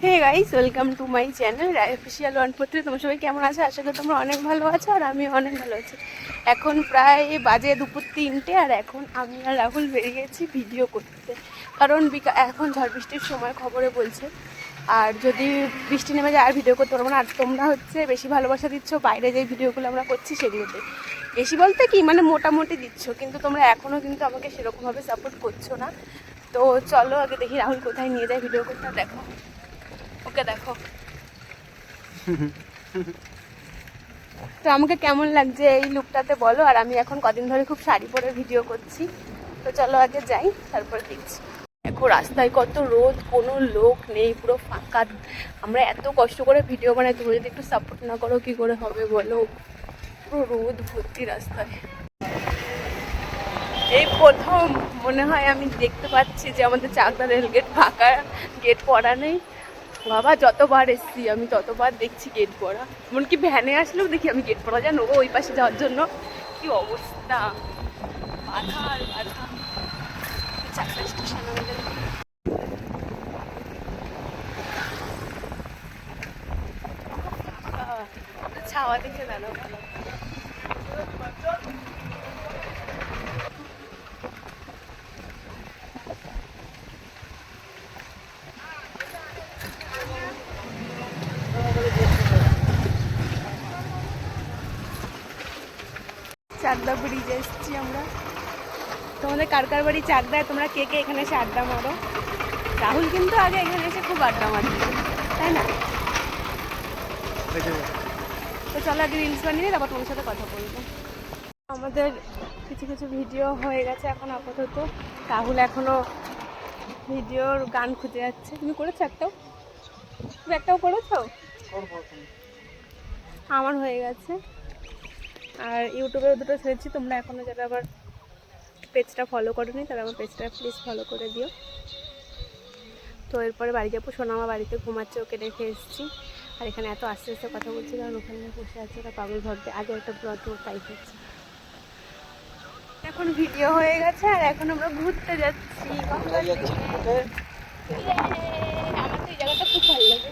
Hey guys, welcome to my channel official 143। তোমরা সবাই কেমন আছো? আশা করি তোমরা অনেক ভালো আছো আর আমি অনেক ভালো আছি। এখন প্রায় বাজে দুপুর 3টে আর এখন আমি আর রাহুল বেরিয়েছি ভিডিও করতে, কারণ এখন ঝড় বৃষ্টির সময় খবরে বলছে, আর যদি বৃষ্টি নেমে যায় আর ভিডিও করতে পারবো না। আর তোমরা হচ্ছে বেশি ভালোবাসা দিচ্ছ বাইরে যে ভিডিওগুলো আমরা করছি সেগুলোতে, বেশি বলতে কি মানে মোটামুটি দিচ্ছ, কিন্তু তোমরা এখনও কিন্তু আমাকে সেরকমভাবে সাপোর্ট করছো না। তো চলো আগে দেখি রাহুল কোথায় নিয়ে যায় ভিডিও করতে। দেখো ওকে, দেখো তো আমাকে কেমন লাগছে এই লুকটাতে বলো। আর আমি এখন কদিন ধরে খুব শাড়ি পরে ভিডিও করছি, তো চলো আগে যাই, তারপরে দেখছি। দেখো রাস্তায় কত রোদ, কোনো লোক নেই, পুরো ফাঁকা। আমরা এত কষ্ট করে ভিডিও বানাই, তুমি যদি একটু সাপোর্ট না করো কি করে হবে বলো? পুরো রোদ ভর্তি রাস্তায়। এই প্রথম মনে হয় আমি দেখতে পাচ্ছি যে আমাদের চাকদা রেল গেট ফাঁকা, গেট পড়া নেই। বাবা যতবার এসছি আমি ততবার দেখছি গেট পড়া, এমনকি ভ্যানে আসলেও দেখি আমি গেট পড়া, জানো ওই পাশে যাওয়ার জন্য। কি অবস্থা, বাধা আর বাধা। চাকদা স্টেশন আমাদের ছাওয়া দেখে দাঁড়াও। চাকদা ব্রিজে এসেছি আমরা। তোমাদের কার কার বাড়ি চাকদায়, তোমরা কে কে এখানে এসে আড্ডা মারো? রাহুল কিন্তু আগে এখানে এসে খুব আড্ডা মারত, তাই না? তো চলো আগে রিলস বানিয়ে তারপর তোমার সাথে কথা বলবো। আমাদের কিছু কিছু ভিডিও হয়ে গেছে এখন আপাতত। রাহুল এখনো ভিডিওর গান খুঁজে যাচ্ছে। তুমি করেছো একটাও? তুমি একটাও করেছো? আমার হয়ে গেছে। আর ইউটিউবেও দুটো ছেড়েছি, তোমরা এখনও যারা আবার পেজটা ফলো করোনি তারা আমার পেজটা প্লিজ ফলো করে দিও। তো এরপরে বাড়ি যাবো, সোনা আমার বাড়িতে ঘুমাচ্ছে, ওকে রেখে এসেছি। আর এখানে এত আস্তে আস্তে কথা বলছি কারণ ওখানে বসে আছে, ওরা পাগল ভাববে। আগে একটা ব্লগ তাই হচ্ছে। এখন ভিডিও হয়ে গেছে আর এখন আমরা ঘুরতে যাচ্ছি। আমার তো এই জায়গাটা খুব ভালো লাগে।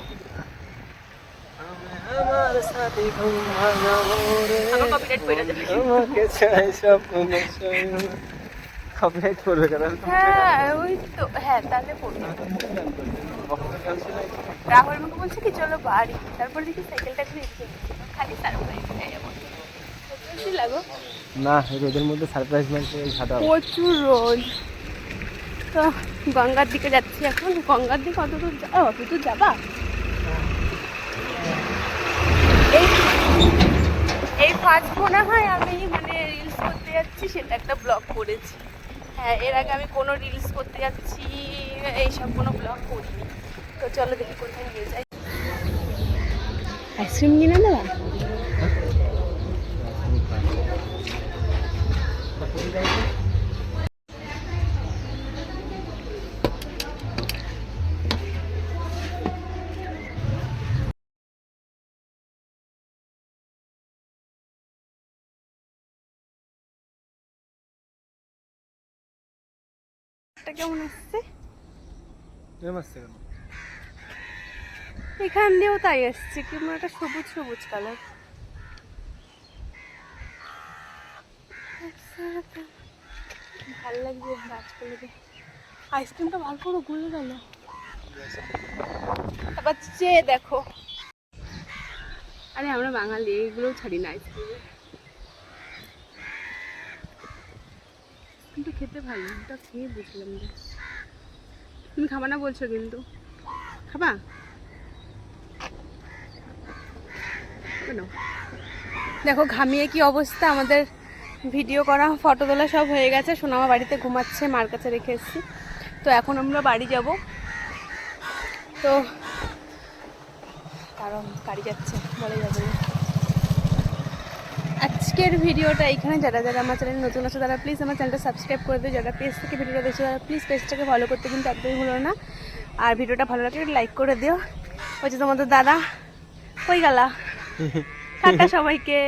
রাহুল আমাকে বলছে কি চলো বাড়ি, তারপর দেখি সাইকেলটা খালি সারপ্রাইজ হয়ে যাবো। লাগো না, রোদের মধ্যে সারপ্রাইজ মানে প্রচুর রোদ। তো গঙ্গার দিকে যাচ্ছি এখন। গঙ্গার দিকে অত দূর যাবা? এই ফার্স্ট মনে হয় আমি মানে রিলস করতে যাচ্ছি, সেটা একটা ব্লগ করেছি। হ্যাঁ, এর আগে আমি কোনো রিলস করতে যাচ্ছি এইসব কোনো ব্লগ করিনি। তো চলো দেখি কোথায় নিয়ে যাই। আইসক্রিম কিনে দেওয়া? কেমন আসছে? এখান দিয়েও তাই আসছে, কেমন একটা সবুজ সবুজ কালার। ভাল লাগছে গাছগুলোকে। আইসক্রিমটা ভালো করে গুলে গেল। আবার চেয়ে দেখো। আরে আমরা বাঙালি, এগুলোও ছাড়ি না আইসক্রিমে। কিন্তু খেতে ভালো, ওটা খেয়ে বুঝলাম না। তুমি খাবা না বলছো, কিন্তু খাবা? দেখো ঘামিয়ে কি অবস্থা। আমাদের ভিডিও করা, ফটো তোলা সব হয়ে গেছে। সোনামা বাড়িতে ঘুমাচ্ছে, মার কাছে রেখে এসেছি। তো এখন আমরা বাড়ি যাব। তো কারণ গাড়ি যাচ্ছে বলে যাবে না। আজকের ভিডিওটা এখানে। যারা যারা আমার চ্যানেল নতুন আছে তারা প্লিজ আমার চ্যানেলটা সাবস্ক্রাইব করে দিও। যারা পেজ থেকে ভিডিওটা দেখছো তারা প্লিজ পেজটাকে ফলো করতে কিন্তু একদমই ভুলো না। আর ভিডিওটা ভালো লাগলে লাইক করে দিও। হচ্ছে তোমাদের দাদা কই গেলা? টাটা সবাইকে।